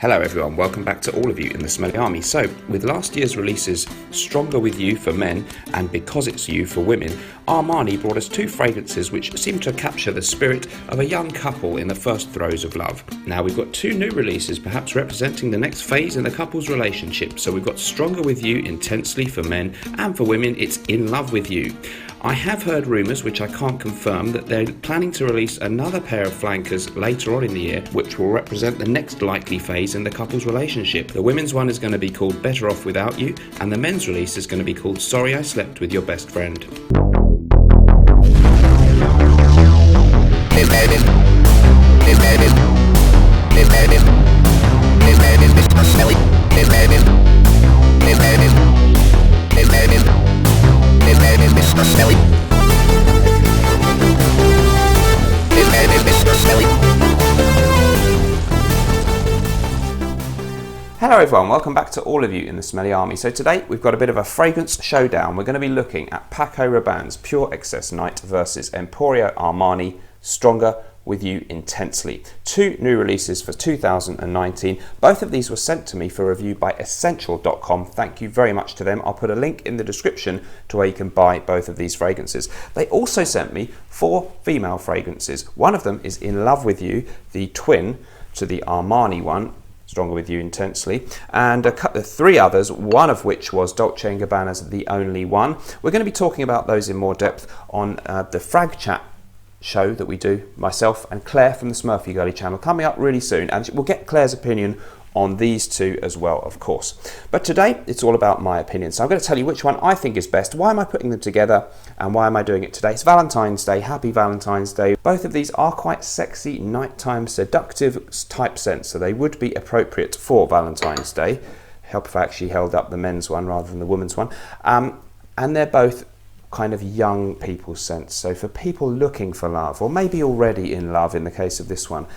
Hello everyone, welcome back to all of you in the Smelly Army. So, with last year's releases Stronger With You for men and Because It's You for women, Armani brought us two fragrances which seem to capture the spirit of a young couple in the first throes of love. Now we've got two new releases perhaps representing the next phase in the couple's relationship. So we've got Stronger With You Intensely for men, and for women it's In Love With You. I have heard rumours, which I can't confirm, that they're planning to release another pair of flankers later on in the year, which will represent the next likely phase in the couple's relationship. The women's one is going to be called Better Off Without You, and the men's release is going to be called Sorry I Slept With Your Best Friend. Hello everyone, welcome back to all of you in the Smelly Army. So today we've got a bit of a fragrance showdown. We're going to be looking at Paco Rabanne's Pure Excess Night versus Emporio Armani Stronger With You Intensely. Two new releases for 2019. Both of these were sent to me for review by Escentual.com. Thank you very much to them. I'll put a link in the description to where you can buy both of these fragrances. They also sent me 4 female fragrances. One of them is In Love With You, the twin to the Armani one, Stronger With You Intensely, and 3 others, one of which was Dolce & Gabbana's The Only One. We're going to be talking about those in more depth on the Frag Chat show that we do, myself and Claire from the Smurfy Girly channel, coming up really soon, and we'll get Claire's opinion on these two as well, of course. But today it's all about my opinion, so I'm going to tell you which one I think is best, why am I putting them together, and why am I doing it today. It's Valentine's Day. Happy Valentine's Day. Both of these are quite sexy, nighttime, seductive type scents, so they would be appropriate for Valentine's Day. Help if I actually held up the men's one rather than the women's one. And they're both kind of young people's scents, so for people looking for love, or maybe already in love in the case of this one,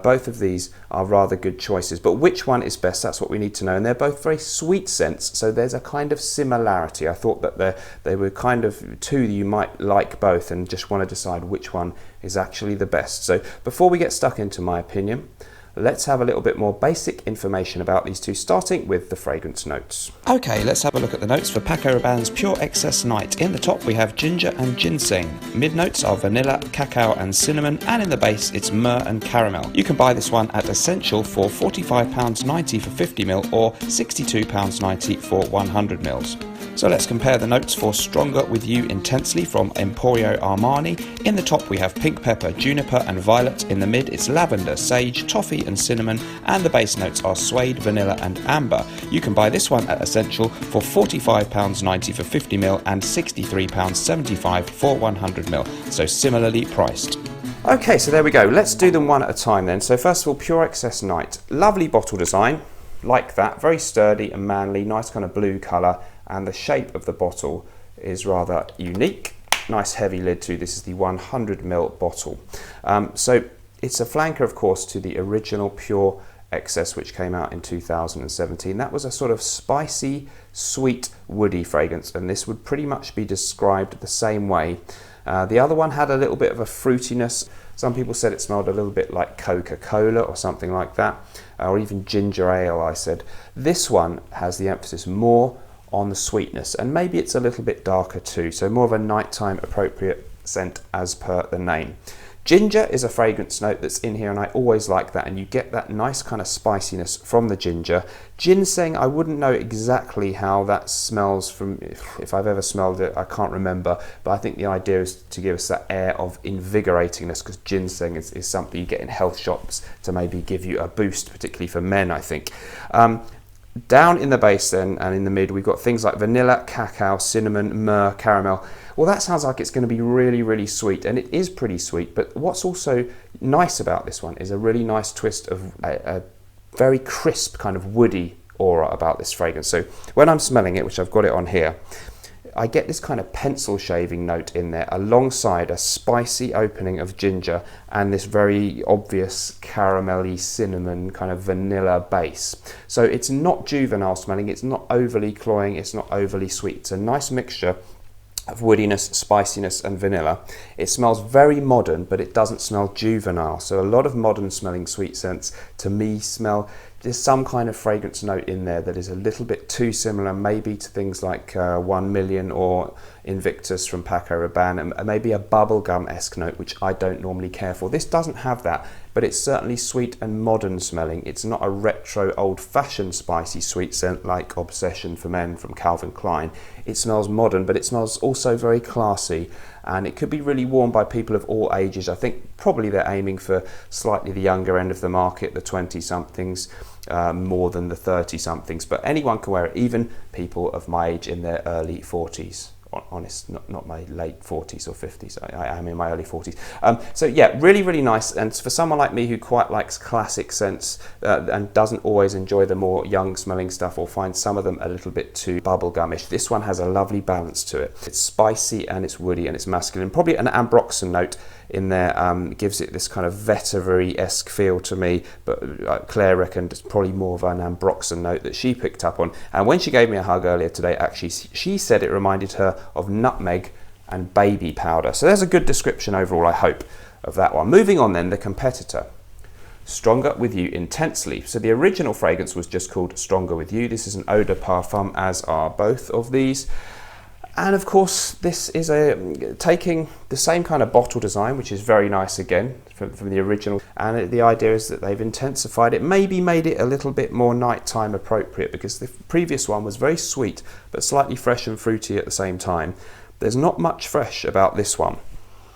both of these are rather good choices. But which one is best, that's what we need to know. And they're both very sweet scents, so there's a kind of similarity. I thought that they were kind of two that you might like both and just want to decide which one is actually the best. So before we get stuck into my opinion, let's have a little bit more basic information about these two, starting with the fragrance notes. Okay, let's have a look at the notes for Paco Rabanne's Pure Excess Night. In the top we have ginger and ginseng. Mid notes are vanilla, cacao and cinnamon, and in the base it's myrrh and caramel. You can buy this one at Escentual for £45.90 for 50ml or £62.90 for 100ml. So let's compare the notes for Stronger With You Intensely from Emporio Armani. In the top we have pink pepper, juniper and violet. In the mid it's lavender, sage, toffee and cinnamon, and the base notes are suede, vanilla and amber. You can buy this one at Escentual for £45.90 for 50ml and £63.75 for 100ml, so similarly priced. Okay, so there we go. Let's do them one at a time then. So first of all, Pure Excess Night. Lovely bottle design, like that, very sturdy and manly, nice kind of blue colour, and the shape of the bottle is rather unique. Nice heavy lid too. This is the 100ml bottle. So it's a flanker, of course, to the original Pure Excess, which came out in 2017. That was a sort of spicy, sweet, woody fragrance, and this would pretty much be described the same way. The other one had a little bit of a fruitiness. Some people said it smelled a little bit like Coca-Cola or something like that, or even ginger ale, I said. This one has the emphasis more on the sweetness, and maybe it's a little bit darker too, so more of a nighttime appropriate scent as per the name. Ginger is a fragrance note that's in here, and I always like that, and you get that nice kind of spiciness from the ginger. Ginseng, I wouldn't know exactly how that smells from, if I've ever smelled it, I can't remember, but I think the idea is to give us that air of invigoratingness, because ginseng is something you get in health shops to maybe give you a boost, particularly for men, I think. Down in the base then, and in the mid, we've got things like vanilla, cacao, cinnamon, myrrh, caramel. Well, that sounds like it's going to be really, really sweet, and it is pretty sweet, but what's also nice about this one is a really nice twist of a very crisp kind of woody aura about this fragrance. So when I'm smelling it, which I've got it on here, I get this kind of pencil shaving note in there alongside a spicy opening of ginger and this very obvious caramelly cinnamon kind of vanilla base. So it's not juvenile smelling, it's not overly cloying, it's not overly sweet. It's a nice mixture of woodiness, spiciness and vanilla. It smells very modern, but it doesn't smell juvenile. So a lot of modern smelling sweet scents to me smell there's some kind of fragrance note in there that is a little bit too similar maybe to things like 1 Million or Invictus from Paco Rabanne, and maybe a bubblegum-esque note, which I don't normally care for. This doesn't have that, but it's certainly sweet and modern smelling. It's not a retro, old-fashioned spicy sweet scent like Obsession for Men from Calvin Klein. It smells modern, but it smells also very classy, and it could be really worn by people of all ages. I think probably they're aiming for slightly the younger end of the market, the 20-somethings, more than the 30-somethings, but anyone can wear it, even people of my age in their early 40s. Honest, not my late 40s or 50s. I am in my early 40s. So yeah, really, really nice. And for someone like me who quite likes classic scents and doesn't always enjoy the more young smelling stuff, or finds some of them a little bit too bubblegumish, this one has a lovely balance to it. It's spicy and it's woody and it's masculine. Probably an ambroxan note in there gives it this kind of vetiver-esque feel to me, but Claire reckoned it's probably more of an ambroxan note that she picked up on. And when she gave me a hug earlier today, actually, she said it reminded her of nutmeg and baby powder. So there's a good description overall, I hope, of that one. Moving on then, the competitor. Stronger with You Intensely. So the original fragrance was just called Stronger with You. This is an eau de parfum, as are both of these. And of course, this is taking the same kind of bottle design, which is very nice again from the original. And the idea is that they've intensified it, maybe made it a little bit more nighttime appropriate, because the previous one was very sweet, but slightly fresh and fruity at the same time. There's not much fresh about this one.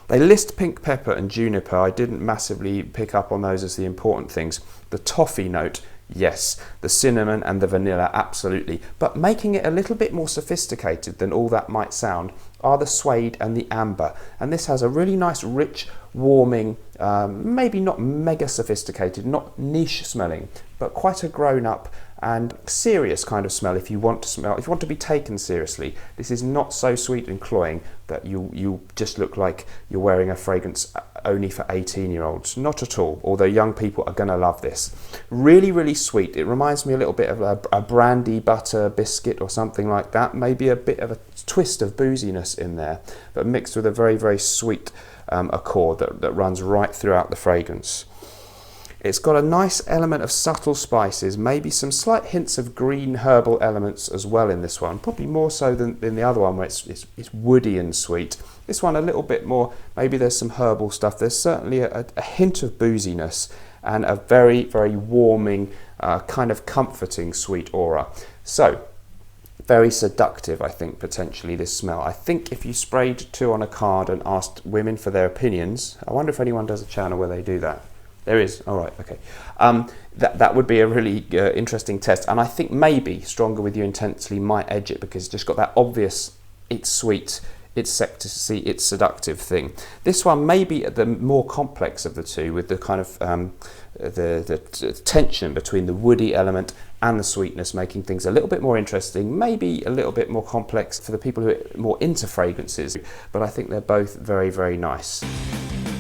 They list pink pepper and juniper. I didn't massively pick up on those as the important things. The toffee note, yes. The cinnamon and the vanilla, absolutely. But making it a little bit more sophisticated than all that might sound are the suede and the amber. And this has a really nice, rich, warming, maybe not mega sophisticated, not niche smelling, but quite a grown-up and serious kind of smell. If you want to be taken seriously, this is not so sweet and cloying that you just look like you're wearing a fragrance only for 18-year-olds. Not at all, although young people are going to love this. Really, really sweet. It reminds me a little bit of a brandy butter biscuit or something like that. Maybe a bit of a twist of booziness in there, but mixed with a very, very sweet accord that runs right throughout the fragrance. It's got a nice element of subtle spices, maybe some slight hints of green herbal elements as well in this one, probably more so than in the other one where it's woody and sweet. This one a little bit more, maybe there's some herbal stuff. There's certainly a hint of booziness and a very, very warming, kind of comforting sweet aura. So, very seductive, I think, potentially, this smell. I think if you sprayed 2 on a card and asked women for their opinions, I wonder if anyone does a channel where they do that. There is, all right, okay. That would be a really interesting test, and I think maybe Stronger With You Intensely might edge it because it's just got that obvious, it's sweet, it's sexy, it's seductive thing. This one may be the more complex of the two, with the kind of the tension between the woody element and the sweetness, making things a little bit more interesting, maybe a little bit more complex for the people who are more into fragrances, but I think they're both very, very nice.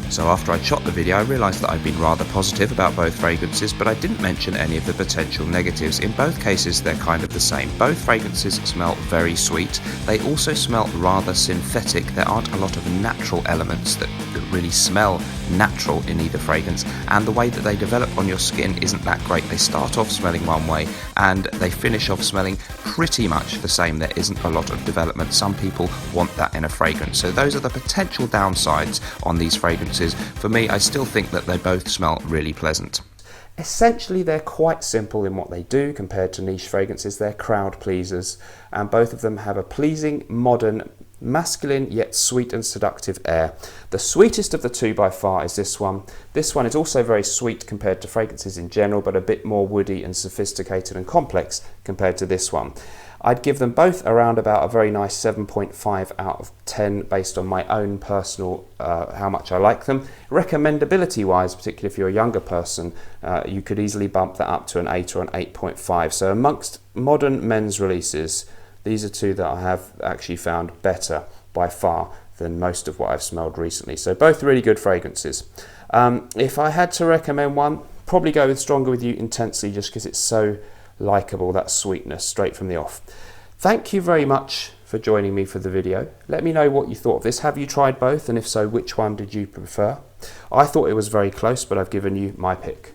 So after I shot the video, I realised that I'd been rather positive about both fragrances, but I didn't mention any of the potential negatives. In both cases, they're kind of the same. Both fragrances smell very sweet. They also smell rather synthetic. There aren't a lot of natural elements that really smell natural in either fragrance, and the way that they develop on your skin isn't that great. They start off smelling one way and they finish off smelling pretty much the same. There isn't a lot of development. Some people want that in a fragrance. So those are the potential downsides on these fragrances. For me, I still think that they both smell really pleasant. Essentially, they're quite simple in what they do compared to niche fragrances. They're crowd pleasers, and both of them have a pleasing, modern, masculine yet sweet and seductive air. The sweetest of the two by far is this one. This one is also very sweet compared to fragrances in general, but a bit more woody and sophisticated and complex compared to this one. I'd give them both around about a very nice 7.5 out of 10 based on my own personal how much I like them. Recommendability wise, particularly if you're a younger person, you could easily bump that up to an 8 or an 8.5. So amongst modern men's releases, these are two that I have actually found better by far than most of what I've smelled recently. So both really good fragrances. If I had to recommend one, probably go with Stronger With You Intensely, just because it's so likeable, that sweetness straight from the off. Thank you very much for joining me for the video. Let me know what you thought of this. Have you tried both, and if so, which one did you prefer? I thought it was very close, but I've given you my pick.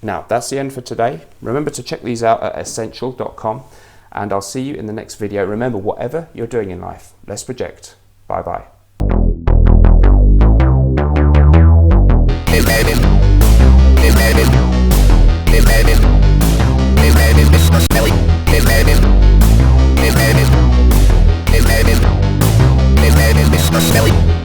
Now, that's the end for today. Remember to check these out at escentual.com, and I'll see you in the next video. Remember, whatever you're doing in life, let's project. Bye-bye. Smelly.